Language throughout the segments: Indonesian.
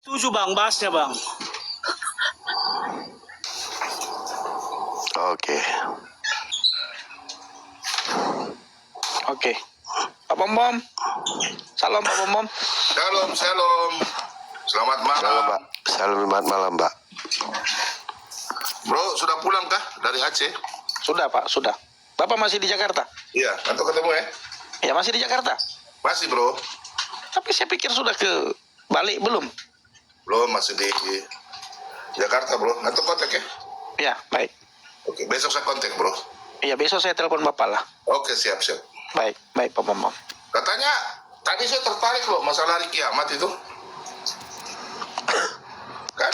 Setuju bang, bahasnya bang. Oke. Oke. Pak Pom. Salam Pak Pom. Shalom, shalom. Selamat malam. Salam Pak. Selamat malam Pak. Bro, sudah pulang kah dari Aceh? Sudah Pak, sudah. Bapak masih di Jakarta? Iya, atau ketemu ya? Ya masih di Jakarta. Masih bro. Tapi saya pikir sudah ke balik belum? Belum, masih di Jakarta bro. Atau kontak ya? Ya, baik. Oke, besok saya kontak bro. Iya, besok saya telepon Bapak lah. Oke, siap, siap. Baik, baik Pak Pom. Katanya, tadi saya tertarik loh masalah hari kiamat itu. Kan,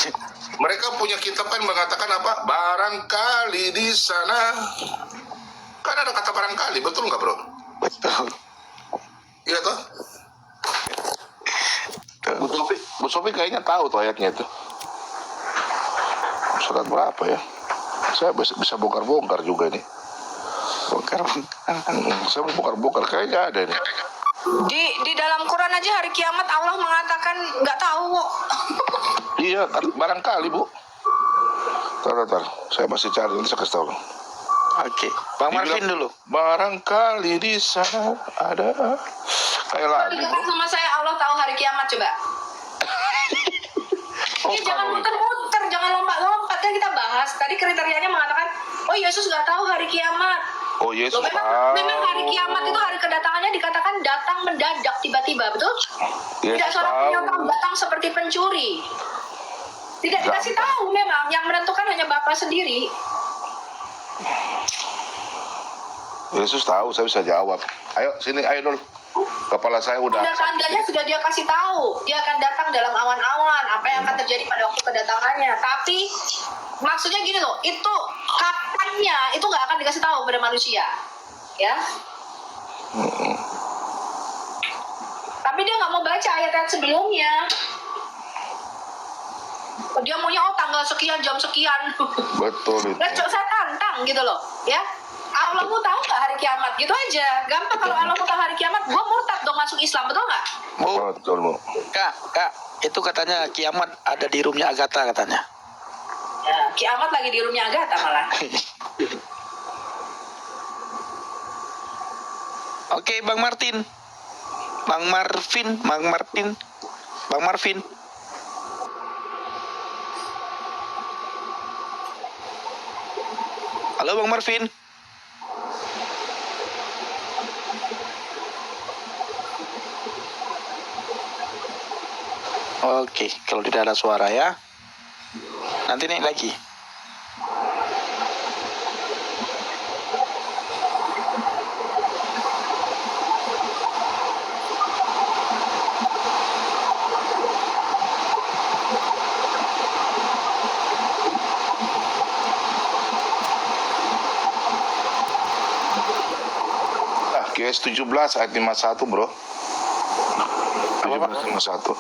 mereka punya kitab kan mengatakan apa? Barangkali di sana. Kan ada kata barangkali, betul nggak bro? Betul. Iya toh? Bu Sofi kayaknya tahu tuh ayatnya itu. Surat berapa ya? Saya bisa bongkar-bongkar juga nih. Saya mau bongkar-bongkar kayaknya ada nih. Di dalam Quran aja hari kiamat Allah mengatakan nggak tahu kok. Iya, barangkali Bu. Tar. Saya masih cari, nanti saya kasih tahu. Oke, Bang Marvin dulu. Barangkali di sana ada kayak lagu bro. Sama saya Allah tahu hari kiamat coba. Ini jangan muter-muter, jangan lompat-lompat, kan kita bahas. Tadi kriterianya mengatakan, oh Yesus nggak tahu hari kiamat. Oh Yesus Loh, memang hari kiamat itu hari kedatangannya dikatakan datang mendadak tiba-tiba, betul? Yesus Tidak seorang tahu. penyerang datang seperti pencuri. Tidak dikasih tahu memang, yang menentukan hanya Bapa sendiri. Yesus tahu, saya bisa jawab. Ayo sini, ayo dulu. Kepala saya udah. Tanda-tandanya sudah dia kasih tahu. Dia akan datang dalam awan-awan. Apa yang akan terjadi pada waktu kedatangannya. Tapi maksudnya gini loh, itu kapannya itu nggak akan dikasih tahu pada manusia, ya. Tapi dia nggak mau baca ayat-ayat sebelumnya. Dia maunya tanggal sekian jam sekian. Betul itu. Nah, saya tantang gitu loh, ya. Allah mau tahu nggak hari kiamat? Gitu aja. Gampang kalau Allah mau tahu hari kiamat, gua murtad dong masuk Islam, betul nggak? Betul Bu. Kak, itu katanya kiamat ada di roomnya Agatha katanya. Ya, kiamat lagi di roomnya Agatha malah. Oke, Bang Martin. Bang Marvin. Halo Bang Marvin. Oke, kalau tidak ada suara ya. Nanti naik lagi. QS 17 ayat 51 bro. 17:51.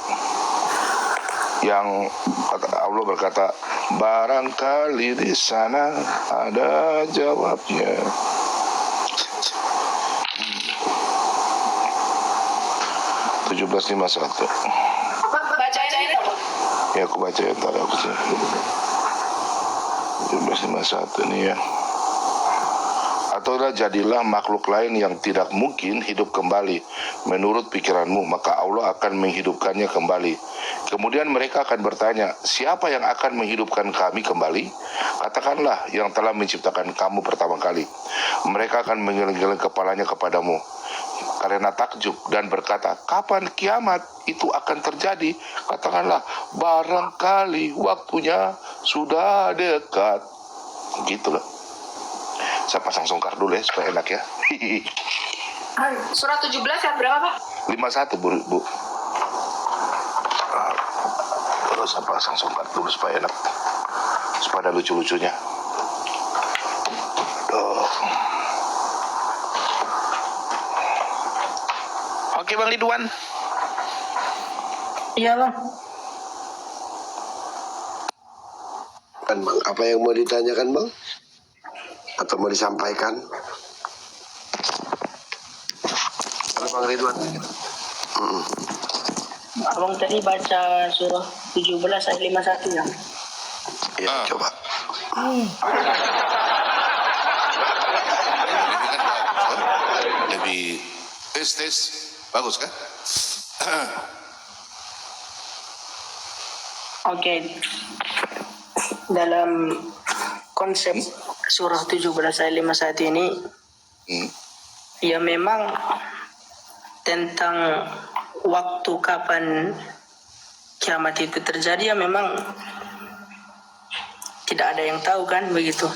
Yang Allah berkata, barangkali di sana ada jawabnya. Hmm. 17:51. Bacain ini. Ya aku baca ya, ntar aku sih. 17:51 nih ya. Ataulah jadilah makhluk lain yang tidak mungkin hidup kembali menurut pikiranmu, maka Allah akan menghidupkannya kembali. Kemudian mereka akan bertanya, siapa yang akan menghidupkan kami kembali? Katakanlah, yang telah menciptakan kamu pertama kali. Mereka akan menggeleng-geleng kepalanya kepadamu karena takjub dan berkata, kapan kiamat itu akan terjadi? Katakanlah, barangkali waktunya sudah dekat. Gitu loh. Saya pasang songkar dulu ya supaya enak ya. Surat 17 ayat berapa, Pak? 51 Bu. Terus saya pasang songkar dulu supaya enak. Supaya ada lucu-lucunya. Tuh. Oke Bang Ridwan. Iya, Bang. Kan Bang, apa yang mau ditanyakan Bang? Atau mau disampaikan? Halo Bang Ridwan. Abang tadi baca surah 17 ayat 51 ya. Ya, coba. Lebih tes bagus kan? Oke. Dalam konsep surah 17 ayat 51 ini ya memang tentang waktu kapan kiamat itu terjadi ya memang tidak ada yang tahu kan begitu.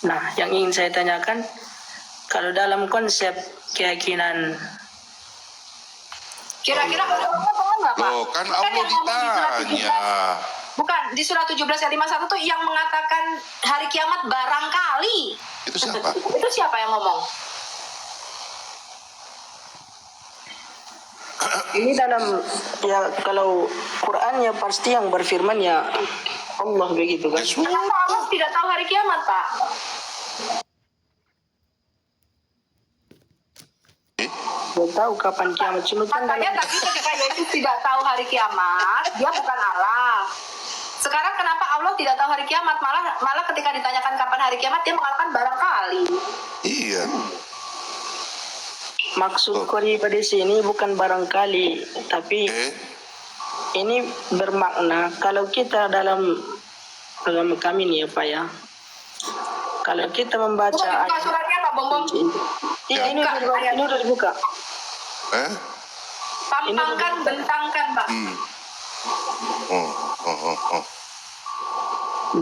Nah, yang ingin saya tanyakan, kalau dalam konsep keyakinan Kira-kira ada ngomong nggak Pak? Loh, kan yang Allah ngomong di surat 17. ditanya. Bukan, di surah 17 ayat 51 tuh yang mengatakan hari kiamat barangkali. Itu siapa? Itu siapa yang ngomong? ini dalam ya kalau Quran ya pasti yang berfirman ya Allah begitu kan. Kenapa Allah tidak tahu hari kiamat, Pak? Dia tahu kapan kiamat cuma kan Makanya dalam tadi ketika Yesus tidak tahu hari kiamat, dia bukan Allah. Sekarang kenapa Allah tidak tahu hari kiamat? Malah ketika ditanyakan kapan hari kiamat, dia mengatakan barangkali. Iya. maksud Kori pada sini bukan barangkali, tapi ini bermakna kalau kita dalam agama kami nih ya Pak ya. Kalau kita membaca Buka suratnya Pak Bom. Iya ini udah dibuka. Pampangkan, bentangkan Pak.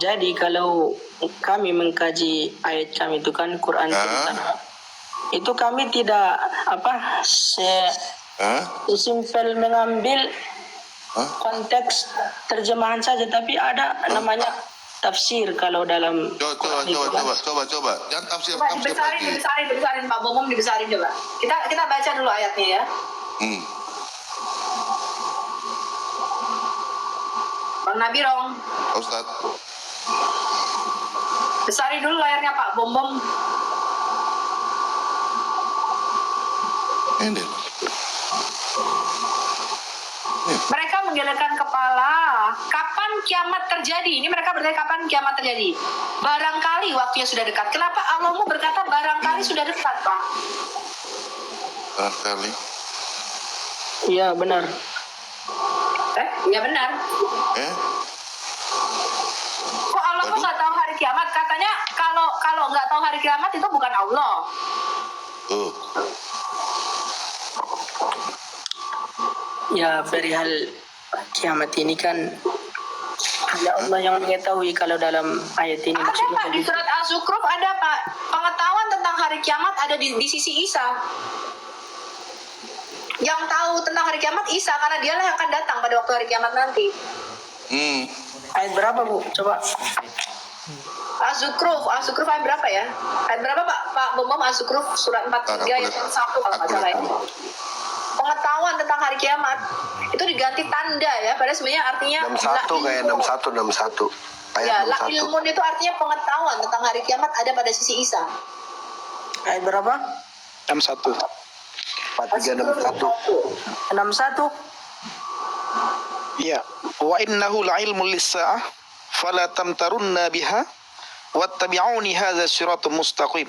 Jadi kalau kami mengkaji ayat kami itu kan Quran kita, itu kami tidak sesimpel mengambil konteks terjemahan saja, tapi ada namanya tafsir kalau dalam Quran itu kan. Coba. Jangan tafsir Coba lagi. dibesarin Pak Bom, dibesarin coba. Kita baca dulu ayatnya ya. Bang Nabirong. Ustaz. Besarin dulu layarnya Pak Bom. Ini. Mereka menggelengkan kepala. Kapan kiamat terjadi? Ini mereka bertanya kapan kiamat terjadi. Barangkali waktunya sudah dekat. Kenapa Allahmu berkata barangkali sudah dekat, Pak? Barangkali. Iya benar. Iya benar. Kok Allah kok nggak tahu hari kiamat? Katanya kalau nggak tahu hari kiamat itu bukan Allah. Ya perihal kiamat ini kan hanya Allah yang mengetahui. Kalau dalam ayat ini Ada maksudnya Pak di surat Az-Zukhruf ada Pak, pengetahuan tentang hari kiamat ada di sisi Isa. Yang tahu tentang hari kiamat Isa, karena dialah yang akan datang pada waktu hari kiamat nanti. ayat berapa Bu? Coba. Az-Zukhruf ayat berapa ya? Ayat berapa Pak Bom Az-Zukhruf surat 43 ayat 1 kalau nggak salah ya. Pengetahuan tentang hari kiamat itu diganti tanda ya, padahal sebenarnya artinya 61 kayak 61 ya, ayat la 61. ilmun itu artinya pengetahuan tentang hari kiamat ada pada sisi Isa. Ayat berapa? 61. 4361. 61. Ya, wa innahu la'ilmun lis-sa'ah fala tamtarunna biha wattabi'uni hadza siratal mustaqim.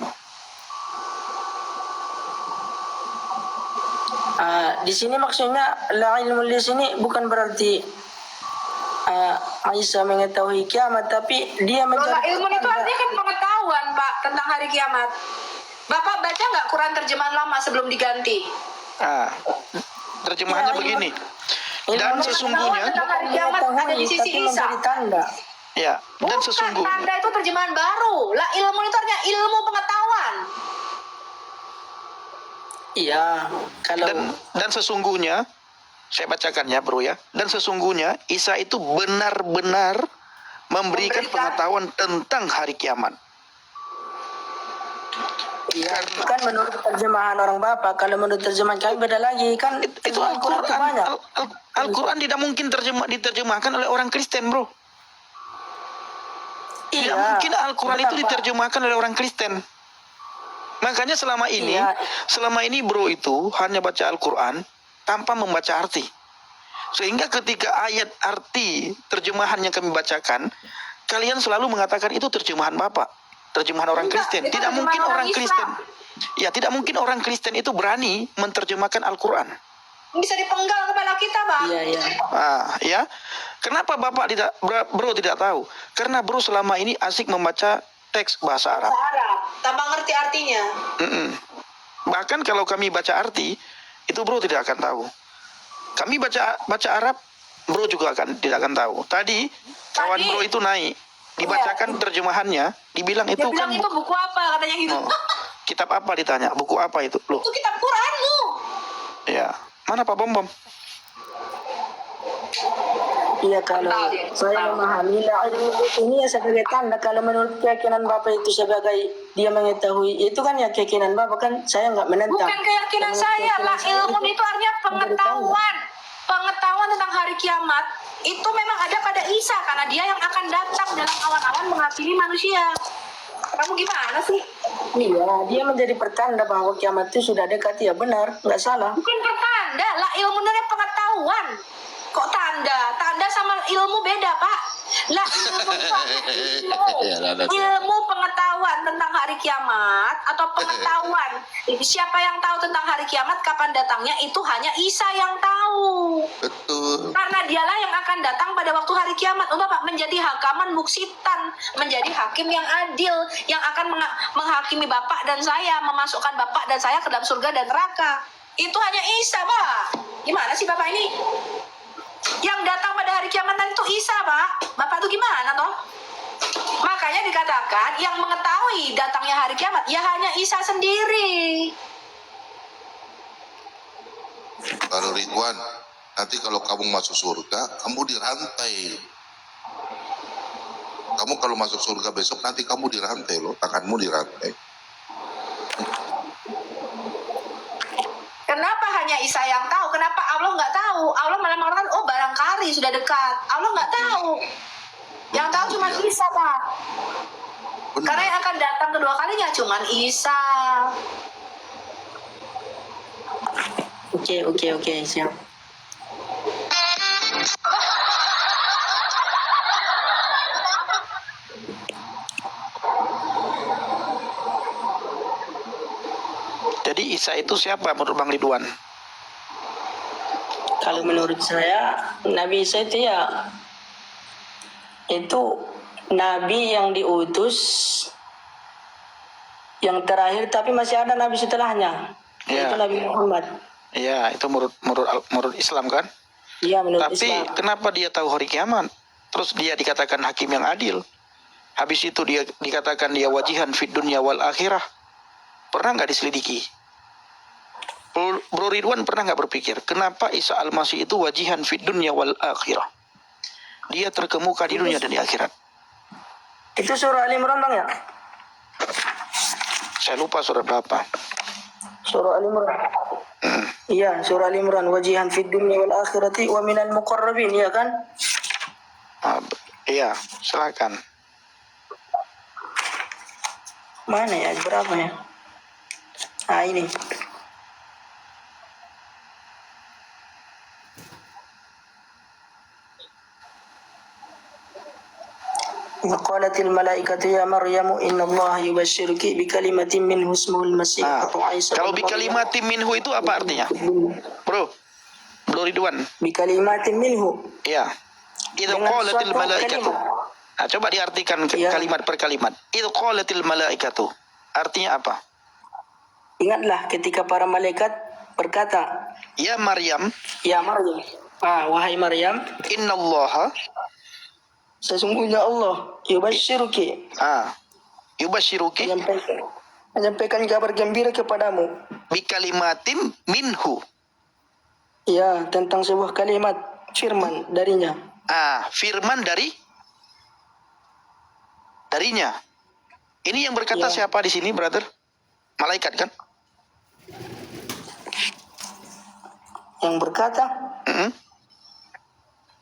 Di sini maksudnya la ilmu di sini bukan berarti Isa mengetahui kiamat, tapi dia Kalau mencari ilmu itu artinya kan pengetahuan Pak tentang hari kiamat. Bapak baca nggak Quran terjemahan lama sebelum diganti? Terjemahannya Ya, begini. ilmu Dan itu sesungguhnya tentang hari kiamat ada di sisi tapi Isa. menjadi tanda. ya, dan Bukan, sesungguhnya tanda itu terjemahan baru. La ilmu itu artinya ilmu pengetahuan. Iya, kalau dan sesungguhnya saya bacakan ya bro ya. Dan sesungguhnya Isa itu benar-benar memberikan pengetahuan tentang hari kiamat. iya, itu kan menurut terjemahan orang Bapak. Kalau menurut terjemahan kami beda lagi kan. Itu Al-Quran. Al-Quran tidak mungkin diterjemahkan oleh orang Kristen bro. Tidak Iya, mungkin Al-Quran benar, itu Pak. diterjemahkan oleh orang Kristen. Makanya selama ini Iya. bro itu hanya baca Al-Quran tanpa membaca arti. Sehingga ketika ayat arti terjemahan yang kami bacakan, kalian selalu mengatakan itu terjemahan Bapak, terjemahan orang Enggak, Kristen. itu Tidak terjemahan mungkin orang orang Islam. Kristen. Ya, tidak mungkin orang Kristen itu berani menerjemahkan Al-Quran. Bisa dipenggal kepala kita, Bang. Iya, iya. Ya. Kenapa Bapak tidak, bro tidak tahu? Karena bro selama ini asik membaca teks bahasa Arab. Bahasa Arab, tanpa ngerti artinya. Mm-mm. Bahkan kalau kami baca arti, itu bro tidak akan tahu. Kami baca Arab, bro juga tidak akan tahu. Tadi kawan Tadi- bro itu naik, dibacakan terjemahannya, dibilang Dia itu bilang kan itu buku apa katanya gitu. oh, kitab apa ditanya, buku apa itu? Loh, Itu kitab Quran lu. ya mana Pak Bom? Iya, kalau Tahu dia. saya Tahu. memahami lah, ini ya sebagai tanda kalau menurut keyakinan Bapak itu sebagai dia mengetahui, itu kan ya keyakinan Bapak, kan saya nggak menentang. Bukan keyakinan Kalau saya lah, keyakinan saya ilmu itu artinya pengetahuan. Pengetahuan tentang hari kiamat itu memang ada pada Isa karena dia yang akan datang dalam awan-awan menghakimi manusia. Kamu gimana sih? Iya, dia menjadi pertanda bahwa kiamat itu sudah dekat, ya benar, nggak salah. Bukan pertanda lah, ilmu itu pengetahuan. Kok tanda? Tanda sama ilmu beda, Pak. Lah ilmu itu ilmu. Ilmu pengetahuan tentang hari kiamat atau pengetahuan siapa yang tahu tentang hari kiamat kapan datangnya itu hanya Isa yang tahu. Betul. Karena dialah yang akan datang pada waktu hari kiamat untuk Bapak menjadi hakaman muksitan, menjadi hakim yang adil yang akan menghakimi Bapak dan saya, memasukkan Bapak dan saya ke dalam surga dan neraka. Itu hanya Isa, Pak. Gimana sih Bapak ini? Yang datang pada hari kiamat nanti itu Isa, Pak. Bapak tuh gimana toh? Makanya dikatakan yang mengetahui datangnya hari kiamat ya hanya Isa sendiri. Baru Ridwan, nanti kalau kamu masuk surga, kamu dirantai. Kamu kalau masuk surga besok, nanti kamu dirantai loh, tanganmu dirantai. Kenapa hanya Isa yang tahu? Kenapa Allah nggak tahu? Allah malah mengatakan, oh barangkali sudah dekat. Allah nggak tahu. Yang tahu cuma Isa, Pak. Benar. Karena yang akan datang kedua kalinya cuma Isa. Oke, siap. Jadi Isa itu siapa menurut Bang Ridwan? Kalau menurut saya, Nabi Isa itu ya, itu Nabi yang diutus yang terakhir, tapi masih ada Nabi setelahnya. Ya. Itu Nabi Muhammad. Ya, itu menurut Islam kan? Iya, menurut Tapi Islam. kenapa dia tahu hari kiamat? Terus dia dikatakan hakim yang adil. Habis itu dia dikatakan dia wajihan fid dunya wal akhirah. Pernah nggak diselidiki? Bro Ridwan pernah nggak berpikir kenapa Isa Al-Masih itu wajihan fid dunya wal akhirah? Dia terkemuka di dunia dan di akhirat. Itu surah Ali Imran, Bang, ya? Saya lupa surat berapa. Surah Ali Imran. Iya, surah Ali Imran, wajihan fid dunya wal akhirati wa minal muqarrabin, ya kan? Iya, silakan. Mana ya, berapa ya? Ah, ini. وقالت الملائكة يا مريم إن الله يبشرك بكلمة منه اسمه المسيح عيسى Kalau bikalimatim minhu itu apa artinya? Bro Ridwan. بكلمات منه. Iya. Idza Dengan qalatil suatu malaikatu. kalimat. Nah, coba diartikan Iya. kalimat per kalimat. Idza qalatil malaikatu. Artinya apa? Ingatlah ketika para malaikat berkata, Ya Maryam, ya Maryam, wahai Maryam, innallaha sesungguhnya Allah yubashiruki, yubashiruki menyampaikan kabar gembira kepadamu, bikalimatim minhu. ya, tentang sebuah kalimat firman darinya. Firman darinya. Ini yang berkata Ya. siapa di sini, brother? Malaikat kan? Yang berkata,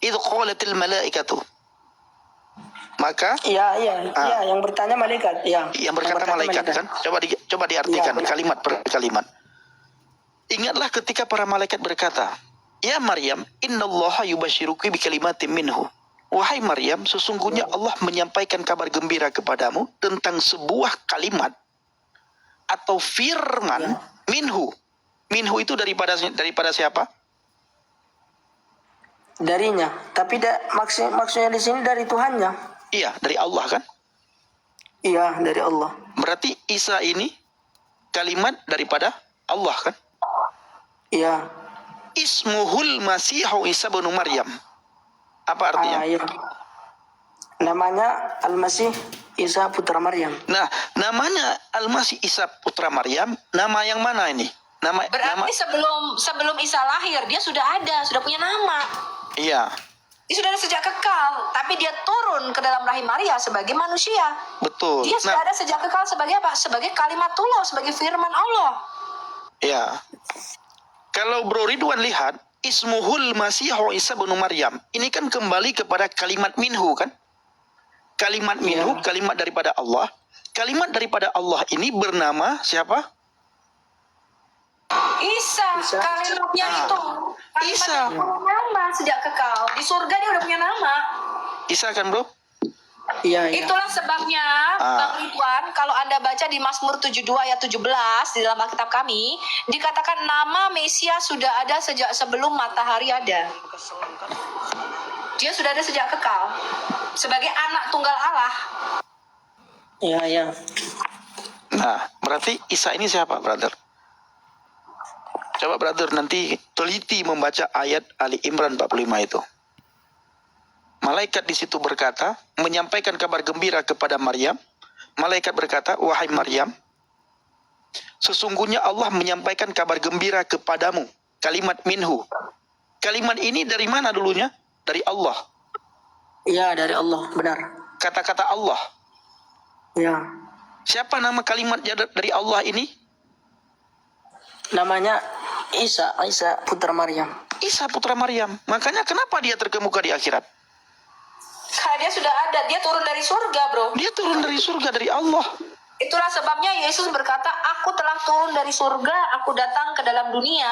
Idza qalatil malaikatu. Maka ya, yang bertanya malaikat, ya. yang berkata malaikat kan? Coba diartikan Ya, benar. kalimat per kalimat. Ingatlah ketika para malaikat berkata, Ya Maryam, innallaha yubasyiruki bikalimatin minhu. Wahai Maryam, sesungguhnya Allah menyampaikan kabar gembira kepadamu tentang sebuah kalimat atau firman minhu. Minhu itu daripada siapa? Darinya. Tapi maksudnya di sini dari Tuhannya. Iya, dari Allah kan? Iya, dari Allah. Berarti Isa ini kalimat daripada Allah kan? Iya. Ismuhul Masihu Isa bin Maryam. Apa artinya? Iya. Namanya Al-Masih Isa putra Maryam. Nah, namanya Al-Masih Isa putra Maryam, nama yang mana ini? Berarti sebelum Isa lahir dia sudah ada, sudah punya nama. Iya, Dia sudah ada sejak kekal, tapi dia turun ke dalam rahim Maria sebagai manusia. betul. Dia sudah ada sejak kekal sebagai apa? Sebagai kalimatullah, sebagai firman Allah. Iya. Kalau Bro Ridwan lihat, Ismuhul Masihu Isa bin Maryam, ini kan kembali kepada kalimat minhu kan? Kalimat minhu, kalimat daripada Allah. Kalimat daripada Allah ini bernama siapa? Isa. Kalimatnya itu. Isa. Kalimatnya punya nama sejak kekal. Di surga dia udah punya nama. Isa kan bro? Iya, iya. Itulah sebabnya Bang Ridwan, kalau Anda baca di Mazmur 72 ayat 17 di dalam Alkitab kami, dikatakan nama Mesias sudah ada sejak sebelum matahari ada. Dia sudah ada sejak kekal sebagai anak tunggal Allah. Iya, iya. Nah, berarti Isa ini siapa, brother? Coba brother nanti teliti membaca ayat Ali Imran 45 itu. Malaikat di situ berkata, menyampaikan kabar gembira kepada Maryam. Malaikat berkata, wahai Maryam, sesungguhnya Allah menyampaikan kabar gembira kepadamu. Kalimat minhu. Kalimat ini dari mana dulunya? Dari Allah. Iya, dari Allah, benar. Kata-kata Allah. Iya. Siapa nama kalimat dari Allah ini? Namanya Isa putra Maryam. Isa putra Maryam. Makanya kenapa dia terkemuka di akhirat? Karena dia sudah ada, dia turun dari surga, bro. Dia turun dari surga, dari Allah. Itulah sebabnya Yesus berkata, aku telah turun dari surga, aku datang ke dalam dunia.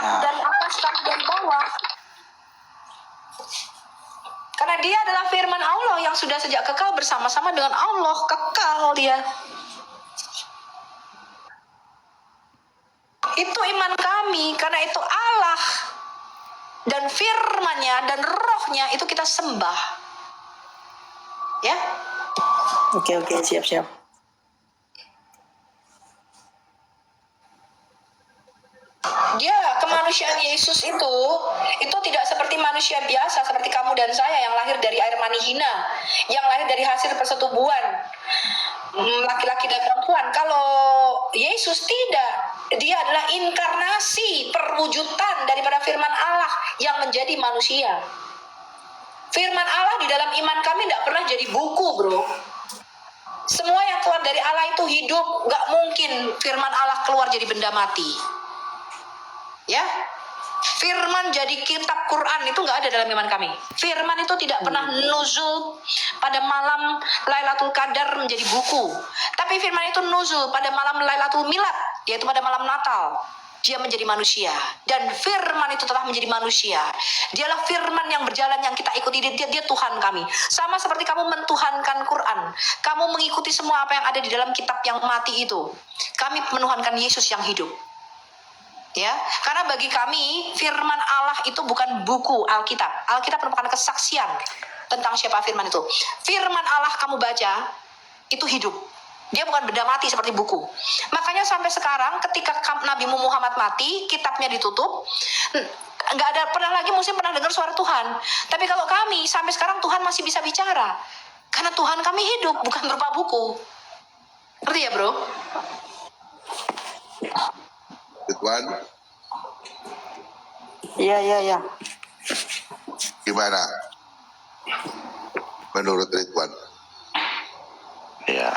Aku dari atas, kamu dari bawah. Karena dia adalah firman Allah yang sudah sejak kekal bersama-sama dengan Allah. Kekal dia. Itu iman kami, karena itu Allah dan firman-Nya dan rohnya itu kita sembah. Ya? Oke, siap. Dia kemanusiaan Yesus itu tidak seperti manusia biasa seperti kamu dan saya yang lahir dari air mani hina, yang lahir dari hasil persetubuhan laki-laki dan perempuan. Kalau Yesus tidak, dia adalah inkarnasi, perwujudan daripada firman Allah yang menjadi manusia. Firman Allah di dalam iman kami tidak pernah jadi buku, bro. Semua yang keluar dari Allah itu hidup. Gak mungkin firman Allah keluar jadi benda mati. Ya, firman jadi kitab Quran itu nggak ada dalam iman kami. Firman itu tidak pernah nuzul pada malam Lailatul Qadar menjadi buku. Tapi firman itu nuzul pada malam Lailatul Milad, yaitu pada malam Natal. Dia menjadi manusia dan firman itu telah menjadi manusia. Dialah firman yang berjalan yang kita ikuti. Dia Tuhan kami. Sama seperti kamu mentuhankan Quran, kamu mengikuti semua apa yang ada di dalam kitab yang mati itu. Kami menuhankan Yesus yang hidup. Ya, karena bagi kami firman Allah itu bukan buku Alkitab. Alkitab merupakan kesaksian tentang siapa firman itu. Firman Allah kamu baca itu hidup. Dia bukan benda mati seperti buku. Makanya sampai sekarang ketika Nabi Muhammad mati, kitabnya ditutup, nggak ada pernah lagi muslim pernah dengar suara Tuhan. Tapi kalau kami sampai sekarang Tuhan masih bisa bicara. Karena Tuhan kami hidup, bukan berupa buku. Ngerti ya, bro? Ridwan, Iya. gimana? Menurut Ridwan? Ya,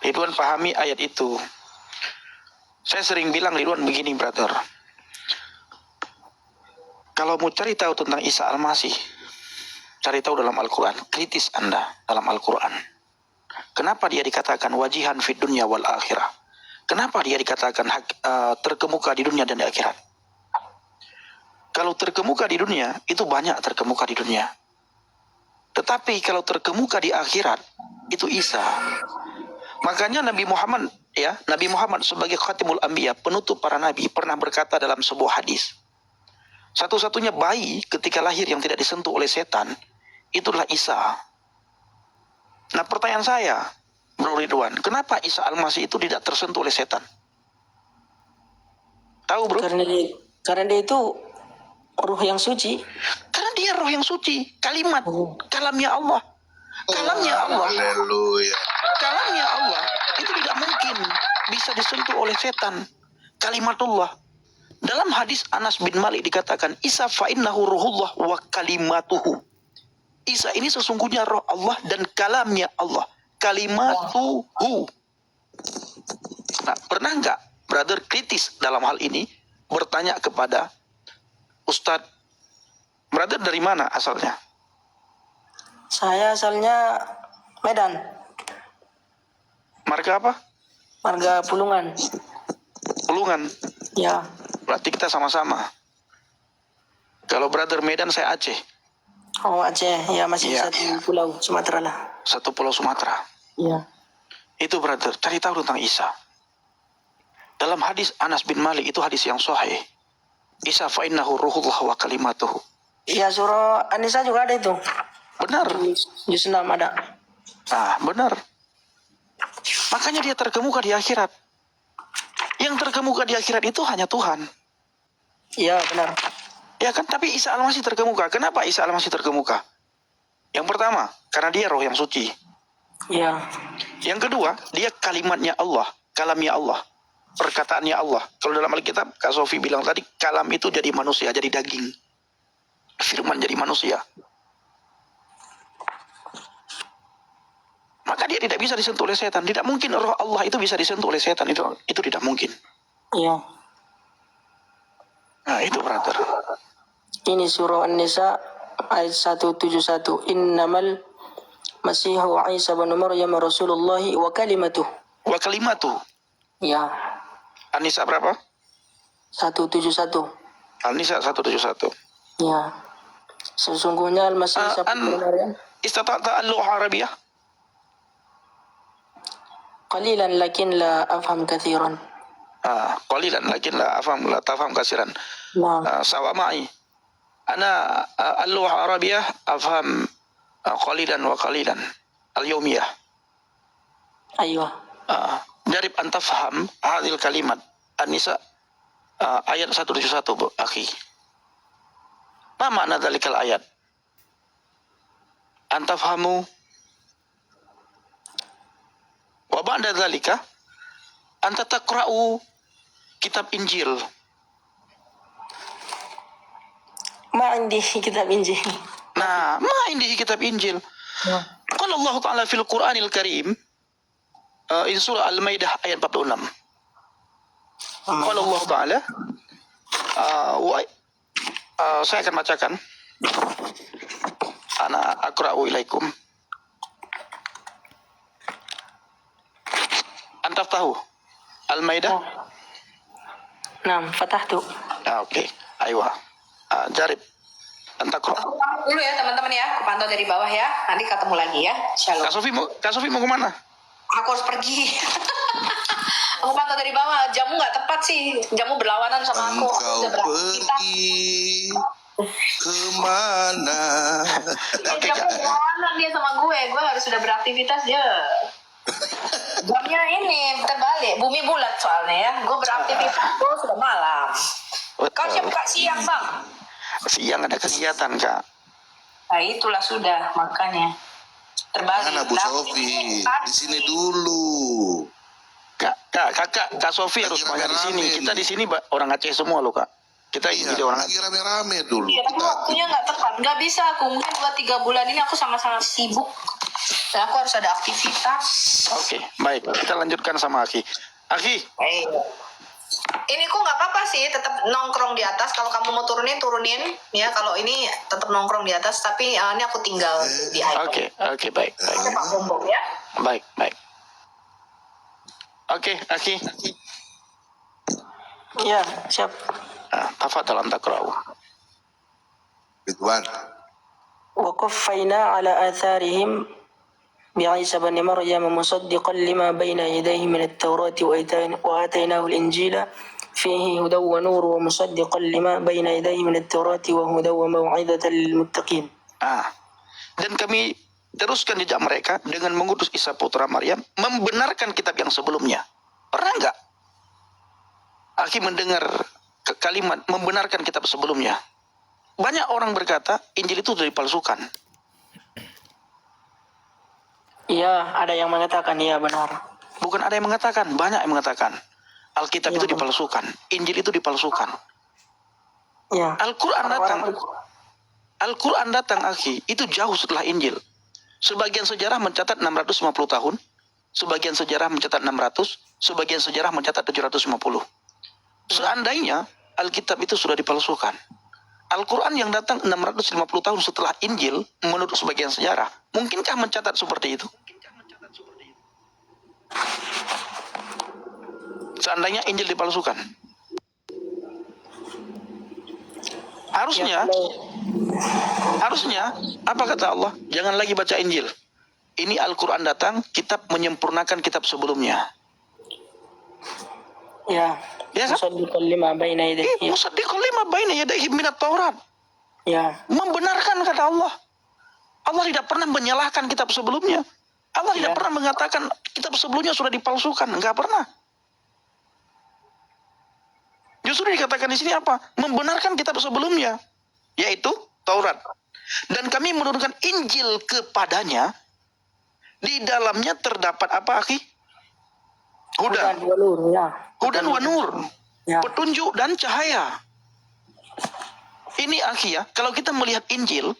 Ridwan pahami ayat itu. Saya sering bilang Ridwan begini, brother. Kalau mau cari tahu tentang Isa Al-Masih, cari tahu dalam Al-Quran. Kritis Anda dalam Al-Quran. Kenapa dia dikatakan wajihan fid dunya wal akhirah? Kenapa dia dikatakan terkemuka di dunia dan di akhirat? kalau terkemuka di dunia, itu banyak terkemuka di dunia. Tetapi kalau terkemuka di akhirat, itu Isa. Makanya Nabi Muhammad sebagai khatimul anbiya, penutup para nabi, pernah berkata dalam sebuah hadis, satu-satunya bayi ketika lahir yang tidak disentuh oleh setan, itulah Isa. Nah, pertanyaan saya, Bro Ridwan, kenapa Isa Al-Masih itu tidak tersentuh oleh setan? Tahu, Bro? Karena dia itu ruh yang suci. Karena dia roh yang suci, kalimat, kalamnya Allah. Kalamnya Allah. Haleluya. Kalamnya Allah itu tidak mungkin bisa disentuh oleh setan. Kalimatullah. Dalam hadis Anas bin Malik dikatakan, Isa fa'innahu ruhullah wa kalimatuhu. Isa ini sesungguhnya roh Allah dan kalamnya Allah. Kalimatuhu. Nah, pernah nggak brother kritis dalam hal ini bertanya kepada Ustadz, brother dari mana asalnya? Saya asalnya Medan, Marga apa? marga Pulungan. Pulungan. Ya, Berarti kita sama-sama. Kalau brother Medan, saya Aceh. oh Aceh, ya masih Iya. satu pulau Sumatera lah. Satu pulau Sumatera. Ya, Itu brother, cari tahu tentang Isa. Dalam hadis Anas bin Malik, itu hadis yang sahih. Isa fa'innahu ruhullah wa kalimatuhu. ya surah Anisa juga ada itu. Benar. Juz 6 ada. Nah, benar. Makanya dia terkemuka di akhirat. Yang terkemuka di akhirat itu hanya Tuhan. Iya benar. Ya kan, tapi Isa Al-Masih terkemuka. Kenapa Isa Al-Masih terkemuka? Yang pertama, karena dia roh yang suci. Iya. Yang kedua, dia kalimatnya Allah, kalamnya Allah, perkataannya Allah. Kalau dalam Alkitab, Kak Sofi bilang tadi, kalam itu jadi manusia, jadi daging. Firman jadi manusia. Maka dia tidak bisa disentuh oleh setan. Tidak mungkin roh Allah itu bisa disentuh oleh setan. Itu tidak mungkin. Iya. Nah, itu brother. Ini surah An-Nisa ayat 171. Innamal Masihu Isa bin Maryam Rasulullah wa kalimatuh. Wa kalimatu. Ya, An-Nisa berapa? 171. An-Nisa 171. Ya. Sesungguhnya Al-Masih Isa bin Maryam Istata'ta al-luha Arabiyah? qalilan lakin la afham kathiran. Qalilan lakin la tafham kasiran. Nah, Sawa ma'i. Ana al-luha Arabiyah afham qalilan wa qalilan. Al-yawmiyah. aywa. Jarib an tafham hadhil kalimat. An-Nisa ayat 171, Bu, akhi. Ma makna dhalikal ayat? An tafhamu wa ba'da dhalika anta taqra'u kitab Injil. Ma indi kitab Injil. Nah, ma indihi kitab Injil. Qala Allah Ta'ala fil Qur'anil Karim in surah Al-Maidah ayat 46. Qala Allah Ta'ala saya akan bacakan. Ana aqra'u ilaikum. Anta tahu Al-Maidah? Nah, fatahtu. Oke. Aywa. Jarib. Anta qra'. Aku pamit dulu ya teman-teman ya. Aku pantau dari bawah ya. Nanti ketemu lagi ya. Shalom. Kak Sofi mau kemana? Aku harus pergi. Aku pantau dari bawah. Jamu nggak tepat sih. Jamu berlawanan sama aku. Aku Engkau udah beraktivitas. pergi kemana? Oke, Jamu Kak. berlawanan dia sama gue. Gue harus sudah beraktivitas ya. Jamnya ini terbalik. Bumi bulat soalnya ya. Gue beraktivitas. Gue sudah malam. Kau siap buka siang bang? Siang ada kegiatan, Kak. Nah itulah sudah makanya terbalik. Mana Bu Lah, Sofi? ini Di sini dulu. Kak Sofi harus Lagi banyak di sini. rame-rame Kita nih. di sini orang Aceh semua loh, Kak. Kita Iya, jadi orang lagi rame-rame dulu. Iya, tapi waktunya nggak tepat. Nggak bisa aku. Mungkin 2-3 bulan ini aku sangat-sangat sibuk. Dan aku harus ada aktivitas. Oke, baik. Kita lanjutkan sama Aki. Aki, Ini kok nggak apa-apa sih. Tetap nongkrong di atas. Kalau kamu mau turunin. Ya, kalau ini tetap nongkrong di atas. Tapi ini aku tinggal di icon. oke, baik. Aku Pak Bombong ya. Baik. Oke, Aki. Ya, siap. Tafadhal anta qra'u. Ridwan. وقفينا على آثارهم بعيسى بن مريم مصدقا لما بين يديه من التوراة وآتيناه الإنجيل فيه هدى ونور ومصدقا لما بين يديه من التوراة وهدى وموعظة للمتقين. Dan kami teruskan jejak mereka dengan mengutus Isa putra Maryam membenarkan kitab yang sebelumnya. Pernah nggak Aki mendengar kalimat membenarkan kitab sebelumnya? Banyak orang berkata Injil itu sudah dipalsukan. Ya, ada yang mengatakan ya benar. Bukan ada yang mengatakan, banyak yang mengatakan Alkitab itu dipalsukan, Injil itu dipalsukan. Ya. Al-Quran datang Aki, itu jauh setelah Injil. Sebagian sejarah mencatat 650 tahun, sebagian sejarah mencatat 600, sebagian sejarah mencatat 750. Seandainya Alkitab itu sudah dipalsukan, Al-Quran yang datang 650 tahun setelah Injil menurut sebagian sejarah, mungkinkah mencatat seperti itu? Seandainya Injil dipalsukan, harusnya apa kata Allah? Jangan lagi baca Injil. Ini Al-Quran datang, kitab menyempurnakan kitab sebelumnya. Ya. Ya kan? Musaddiqan lima baina yadayhi. Musaddiqan lima baina yadayhi minat Taurat. Ya. Membenarkan kata Allah. Allah tidak pernah menyalahkan kitab sebelumnya. Allah tidak pernah mengatakan kitab sebelumnya sudah dipalsukan. Enggak pernah. Justru dikatakan di sini apa? Membenarkan kitab sebelumnya, yaitu Taurat. Dan kami menurunkan Injil kepadanya. Di dalamnya terdapat apa, Aki? Hudan wa nur, ya. Hudan wa nur. Ya. Petunjuk dan cahaya. Ini Aki ya, kalau kita melihat Injil,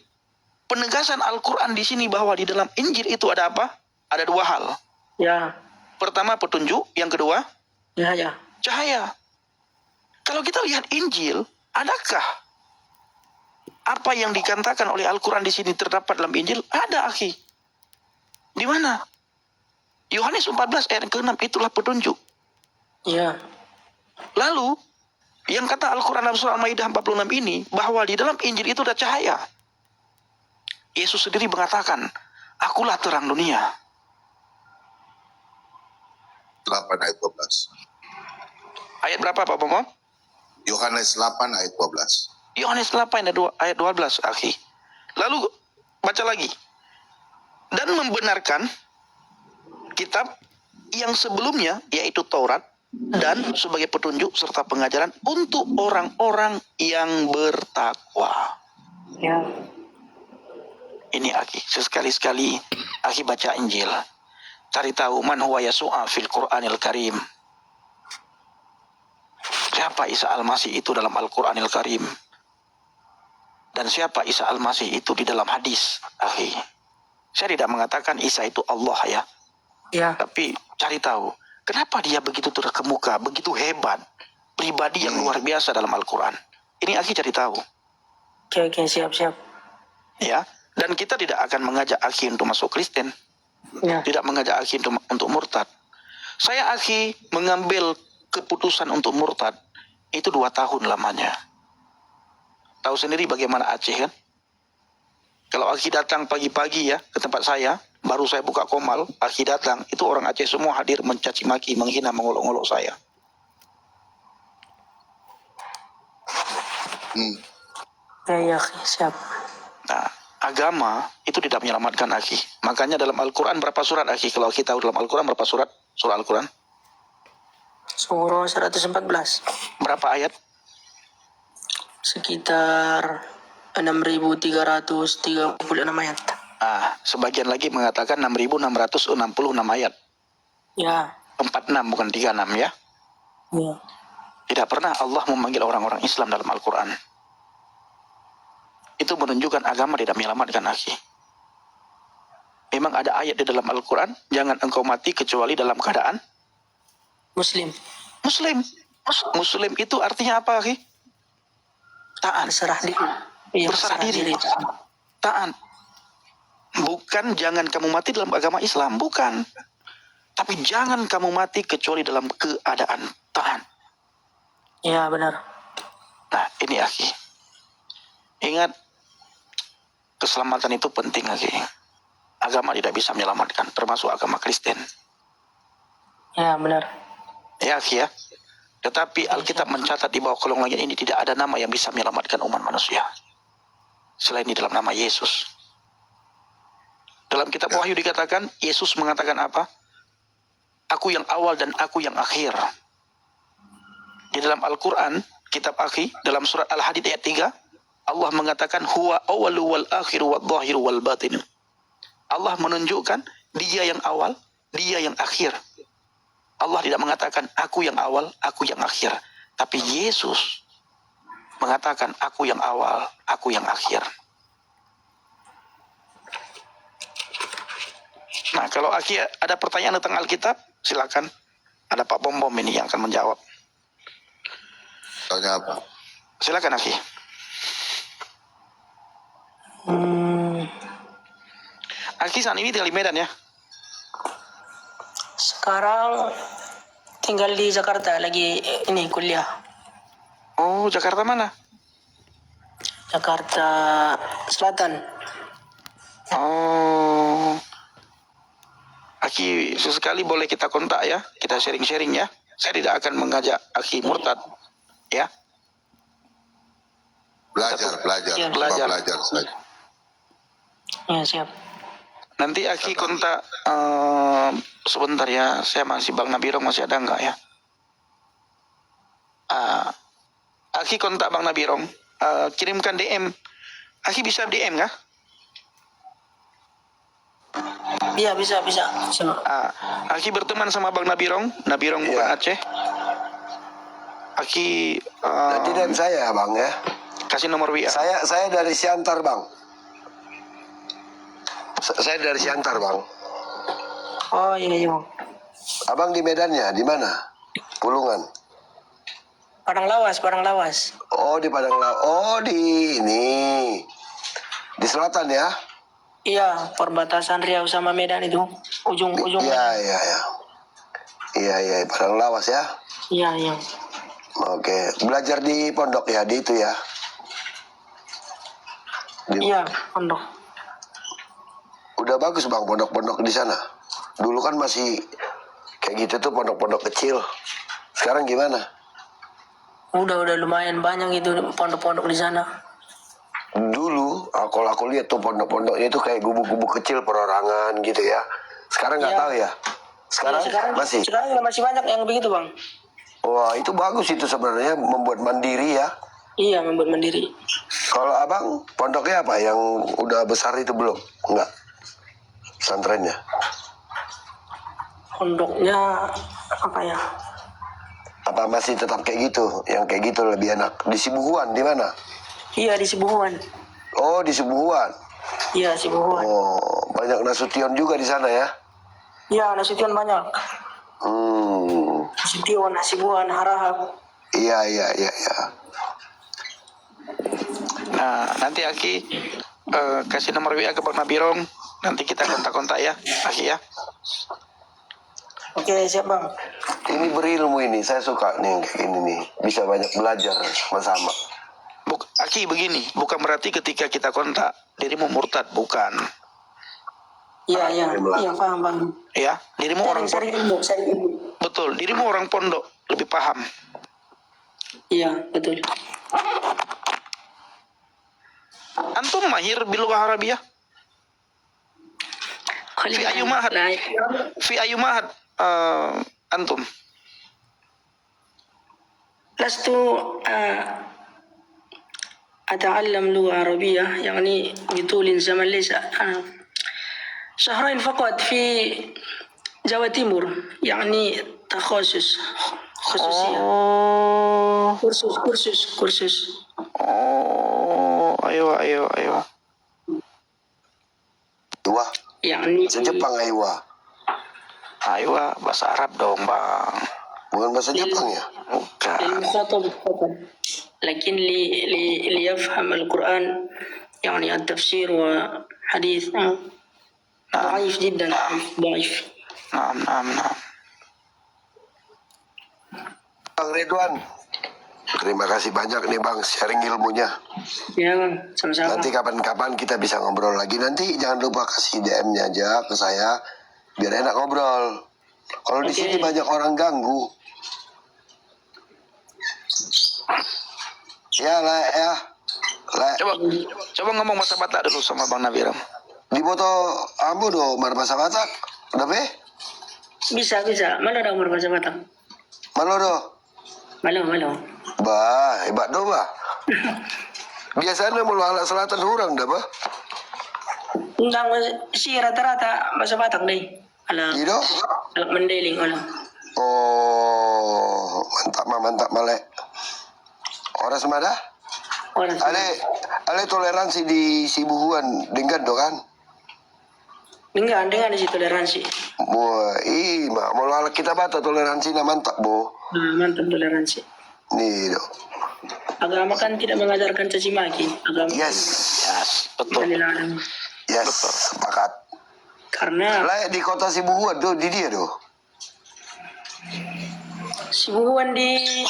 penegasan Al-Quran di sini bahwa di dalam Injil itu ada apa? Ada dua hal. Ya. Pertama petunjuk, yang kedua cahaya. Kalau kita lihat Injil, adakah apa yang dikatakan oleh Al-Quran di sini terdapat dalam Injil? Ada, Aki. Di mana? Yohanes 14 ayat ke-6, itulah petunjuk. Ya. Lalu, yang kata Al-Quran dalam surah Al-Maidah 46 ini, bahwa di dalam Injil itu ada cahaya. Yesus sendiri mengatakan, akulah terang dunia. 8 ayat 12. Ayat berapa Pak Bomo? Yohanes 8 ayat 12. Yohanes 8 ayat 12, Akhi. Lalu, baca lagi. Dan membenarkan kitab yang sebelumnya, yaitu Taurat, dan sebagai petunjuk serta pengajaran untuk orang-orang yang bertakwa. Ya. Ini Aki, sesekali-sekali Aki baca Injil. Cari tahu man huwa Yasu'a fil Qur'anil Karim. Siapa Isa Al-Masih itu dalam Al-Qur'anil Karim? Dan siapa Isa Al-Masih itu di dalam hadis, Akhi? Saya tidak mengatakan Isa itu Allah ya. Ya. Tapi cari tahu, kenapa dia begitu terkemuka, begitu hebat, pribadi yang luar biasa dalam Al-Quran. Ini Akhi cari tahu. Oke, siap. Ya, dan kita tidak akan mengajak Akhi untuk masuk Kristen. Ya. Tidak mengajak Akhi untuk murtad. Saya Akhi mengambil keputusan untuk murtad, itu 2 tahun lamanya. Tahu sendiri bagaimana Aceh kan? Kalau Akhi datang pagi-pagi ya ke tempat saya, baru saya buka komal, Akhi datang, itu orang Aceh semua hadir mencaci maki, menghina, mengolok-olok saya. Ya, siap. Nah, agama itu tidak menyelamatkan Akhi. Makanya dalam Al-Quran berapa surat Akhi? Kalau Akhi tahu dalam Al-Quran berapa surat? Surah Al-Quran? Surah 114. Berapa ayat? Sekitar 6.336 ayat. Sebagian lagi mengatakan 6.666 ayat. Ya. 46 bukan 36 ya. Ya. Tidak pernah Allah memanggil orang-orang Islam dalam Al-Quran. Itu menunjukkan agama tidak menyelamatkan Akhi. Memang ada ayat di dalam Al-Quran, jangan engkau mati kecuali dalam keadaan Muslim. Muslim itu artinya apa, Akhi? Taat. Berserah diri. Iya, Berserah diri. Taat. Bukan jangan kamu mati dalam agama Islam, bukan. Tapi jangan kamu mati kecuali dalam keadaan taat. Ya, benar. Nah, ini Akhi. Ingat, keselamatan itu penting lagi. Agama tidak bisa menyelamatkan, termasuk agama Kristen. Ya, benar. Ya, akhi ya. Tetapi Alkitab mencatat di bawah kolong langit ini tidak ada nama yang bisa menyelamatkan umat manusia selain di dalam nama Yesus. Dalam kitab Wahyu dikatakan, Yesus mengatakan apa? Aku yang awal dan aku yang akhir. Di dalam Al-Quran, kitab akhi, dalam surat Al-Hadid ayat 3, Allah mengatakan, Huwa awalu wal akhiru wal zahiru wal batin. Allah menunjukkan dia yang awal, dia yang akhir. Allah tidak mengatakan aku yang awal, aku yang akhir. Tapi Yesus mengatakan aku yang awal, aku yang akhir. Nah, kalau Aki ada pertanyaan tentang Alkitab, silakan. Ada Pak Bom ini yang akan menjawab. Tanya apa? Silakan Aki. Aki saat ini tinggal di Medan ya? Sekarang tinggal di Jakarta, lagi ini kuliah. Oh, Jakarta mana? Jakarta Selatan. Oh, Aki sesekali boleh kita kontak ya, kita sharing-sharing ya. Saya tidak akan mengajak Aki murtad, ya. Belajar Ya. belajar saja. Ya, siap. Nanti Aki kontak sebentar ya, saya masih Bang Nabirong masih ada enggak ya? Aki kontak Bang Nabirong, kirimkan DM. Aki bisa DM kah? Iya, bisa. Aki berteman sama Bang Nabirong bukan Iya. Aceh. Aki Nanti DM saya bang ya. kasih nomor WA. Saya dari Siantar bang. Saya dari Siantar bang. Oh iya. Abang di Medannya di mana? Pulungan. Padang Lawas. Oh di Padang Oh di ini. Di selatan ya? Iya, perbatasan Riau sama Medan itu. Ujung. Iya, Padang Lawas ya. Iya. Oke, belajar di pondok ya, di itu ya. Iya, pondok. Udah bagus bang pondok-pondok di sana. Dulu kan masih kayak gitu tuh pondok-pondok kecil. Sekarang gimana? Udah lumayan banyak itu pondok-pondok di sana. Dulu kalau aku lihat tuh pondok-pondoknya itu kayak gubuk-gubuk kecil perorangan gitu ya. Sekarang nggak Iya. tahu ya. Sekarang, masih. Sekarang masih banyak yang begitu, Bang. Wah itu bagus itu sebenarnya membuat mandiri ya. Iya, membuat mandiri. Kalau abang pondoknya apa yang udah besar itu belum? Enggak. Pesantrennya. Pondoknya apa ya? Apa masih tetap kayak gitu? Yang kayak gitu lebih enak. Di Sibuhuan di mana? Iya, di Sibuhuan. Oh di Sibuhuan. Iya, Sibuhuan. Oh banyak Nasution juga di sana ya? Iya, Nasution banyak. Nasution, Sibuhuan, Harahap. Iya. Nah, nanti Aki kasih nomor WA ke Bang Nabirong. Nanti kita kontak-kontak ya, Aki ya. Oke, siap, Bang. Ini berilmu ini, saya suka nih yang kayak gini nih. Bisa banyak belajar sama-sama. Aki begini, bukan berarti ketika kita kontak dirimu murtad, bukan. Iya, paham, Bang. Ya, dirimu orang Sharing pondok. ilmu. Betul, dirimu orang pondok lebih paham. Iya, betul. Antum mahir bil Arabiyah? Fi ayu mahad? Fi ayu mahad antum? لست أتعلم لغة عربية يعني بطول زمن ليس شهرين فقط في جوا تيمور يعني تخصص خصوصية Oh, كورسوس ayo. Wah, يعني bahasa Jepang Aiwa. Ayo, bahasa Arab dong, Bang. Bukan bahasa Jepang ya? Bukan. للمخاطب فقط لكن ليفهم القرآن يعني التفسير وحديث ضعيف جدا ضعيف. Naam. Bang Ridwan, Terima kasih banyak nih Bang, sharing ilmunya. Ya bang, sama-sama. Nanti kapan-kapan kita bisa ngobrol lagi. Nanti jangan lupa kasih DM-nya aja ke saya, biar enak ngobrol. Kalau di Oke. sini banyak orang ganggu. Ya lah ya. Lah, Coba ngomong bahasa Batak dulu sama Bang Nabiram. di foto ambo do marbasa Batak. Udah be? Bisa. Mana ada umur bahasa Batak? Malo do. Malo. Bah, hebat do bah. Biasanya mau alat selatan hurang dah bah. Undang si rata-rata bahasa Batak deh. Alam Gitu. Mandeling alam. Oh, mantap malek. Orang semada? Orang Ale toleransi di Sibuhuan dengan do kan? dengan di situ toleransi. Wah, mau ala kita bata toleransi na mantap bo. Nah, mantap toleransi. Nih do. Agama kan tidak mengajarkan caci maki. Agama Yes, Betul. dilarang. yes, sepakat. Karena Lah di kota Sibuhuan do di dia do. Sibuhuan di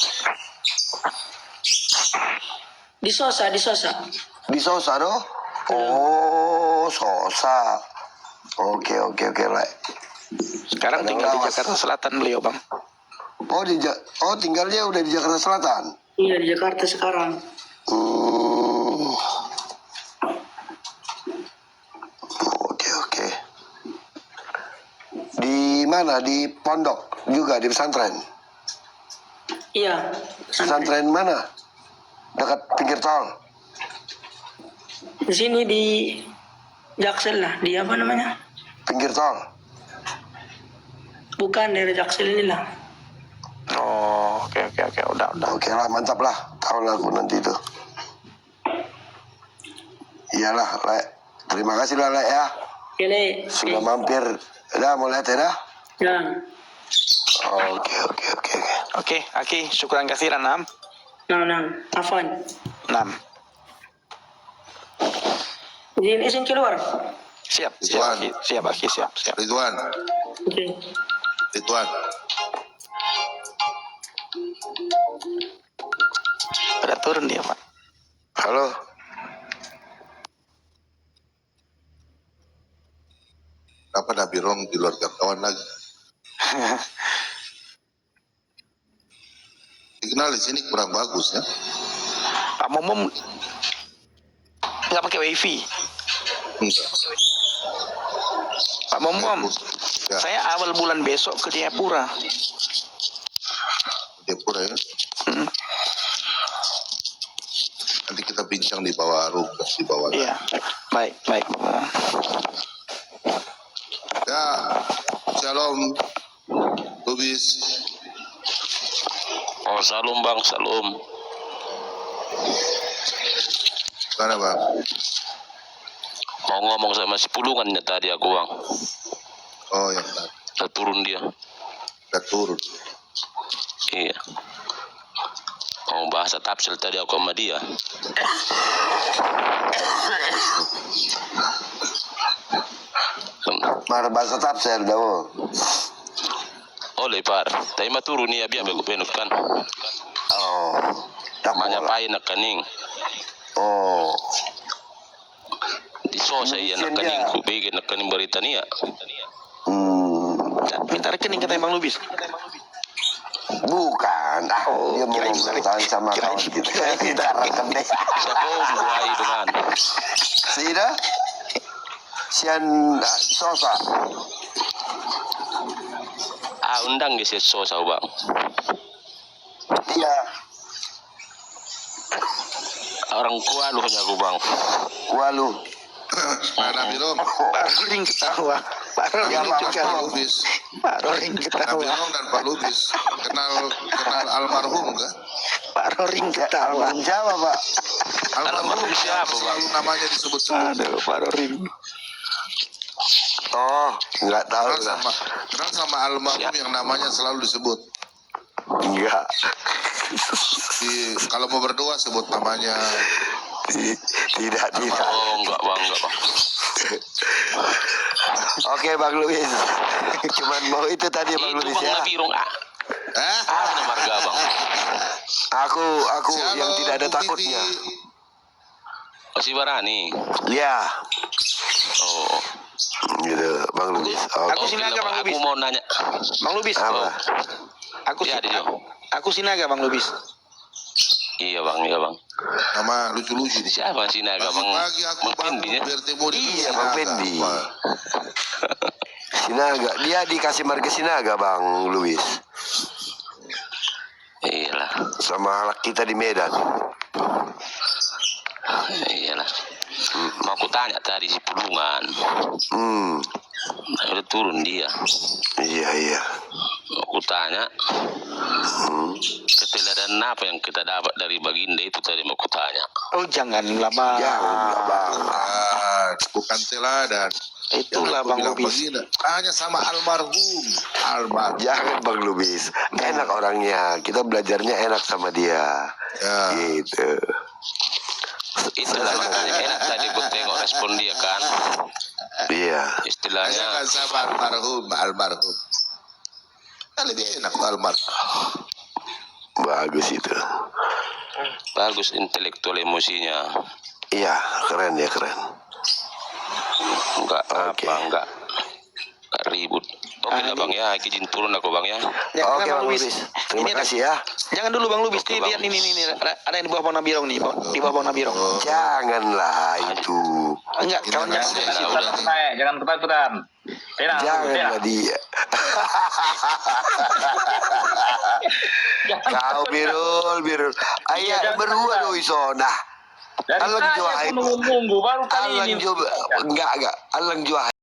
Sosa. Di Sosa do? Oh, Sosa. Oke lah. Sekarang tinggal di Jakarta Selatan beliau, Bang. Oh, tinggalnya udah di Jakarta Selatan. Iya di Jakarta sekarang. Oke. Di mana? Di pondok juga di pesantren. Iya. Pesantren mana? Dekat pinggir tol. Di sini di Jaksel lah. Di apa namanya? Pinggir tol. Bukan dari Jaksel ini lah. Oh, oke. Udah. Oke lah, mantap lah. Tahu lah aku nanti itu. Iyalah, Lek. Terima kasih lah, Lek ya. Kele. Sudah mampir. Dah, mau lihat ya dah? Ya. Oke. Oke, Aki, syukran kasiran, Nam. Afwan. Nam. Izin keluar. Siap, Ridwan. Aki. Siap. Ridwan, Oke. Udah turun dia, Pak. Halo. apa Nabirong di luar jangkauan lagi? Signal di sini kurang bagus ya. Pak Momom nggak pakai wifi. Enggak. Pak Momom, Ya. saya awal bulan besok ke Jayapura. Jayapura ya. Nanti kita bincang di bawah room, di bawah. Iya, baik. Ya, shalom, Lubis. Oh, salam bang, salam. Mana bang? Mau ngomong sama si Pulungan ya tadi aku bang. Oh yang tadi. Udah turun dia. Udah turun. Iya. Mau bahasa tafsir tadi aku sama dia. Mar bahasa tafsir dah. Oleh par, tapi mah turun ya biar aku penuk kan. Oh, tak Manya boleh. pain nak kaning. Oh, Di sosa iya nak kaning ku bege nak kaning berita nia. Minta rekening kata Bang Lubis. bukan. Oh, Dia mau kirain bertahan sama kawan kita. Kita rekening. Siapa buai dengan. Sida? Sian Sosa. Undang dia si sosa bang. Iya. Orang Kuala aku bang. Walu. Mana Nabirong? Pak Roring ketawa. Pak Roring Ya, Pak juga. Pak Lubis. Pak Roring ketawa. Nabirong dan Pak Lubis kenal almarhum kan? Pak Roring ketawa. Siapa, Pak? Almarhum siapa, Bang? selalu namanya disebut-sebut. Aduh, Pak Roring. Oh, enggak tahu lah. Kenal sama almarhum yang namanya selalu disebut. Enggak. Kalau mau berdoa sebut namanya. Tidak. Oh enggak bang. Oke, Bang Luis. Cuman mau itu tadi Bang Itu Luis bang ya. Nabirong Mana marga bang? Aku yang tidak ada takutnya. Masih berani. Ya, Oh. gitu, Bang Lubis. Aku Oke. Sinaga, Bang Aku Lubis. mau nanya. Bang Lubis. Apa? Aku Ya, Dio. aku Sinaga, Bang Lubis. Iya bang, iya bang. Nama lucu-lucu nih. Siapa sih naga bang? Pagi aku Bang bangun Pendi ya? bertemu di Iya, Bang Pendi. Sinaga, dia dikasih marga Sinaga, Bang Lubis. Iyalah, Sama anak kita di Medan. iyalah. Mau aku tanya tadi si Pulungan. Hmm, Nah, udah turun dia. iya. Mau aku tanya. Keteladanan apa yang kita dapat dari Baginda itu tadi mau aku tanya. Oh, janganlah, Bang. Janganlah, Bang. Bukan teladan. Itulah, Yang aku Bang bilang Lubis. begini, hanya sama almarhum. Jangan, Bang Lubis. Enak orangnya. Kita belajarnya enak sama dia. Ya. Gitu. Itulah makanya enak tadi aku tengok respon dia kan. Iya. Hanya Istilahnya kan sama almarhum. Kan lebih enak almarhum. Bagus itu. bagus intelektual emosinya. Iya, keren ya, keren. Enggak Oke. enggak ribut. Oke lah bang ya, izin turun aku bang ya. Ya, Oke, kan, Bang Lubis. Terima Ini ada- kasih ya. Jangan dulu, Bang Lubis. Oke, Nih, Bang. lihat ini. Ada yang di bawah Bang Nabirong nih, di bawah Bang Nabirong. Janganlah itu. Enggak, kawannya. Jangan ketakutan. Janganlah dia. Kau birul. Ayah berdua do isona. Dari Alang saya jual aku nunggu baru kali Alang ini. jual enggak. Alang jual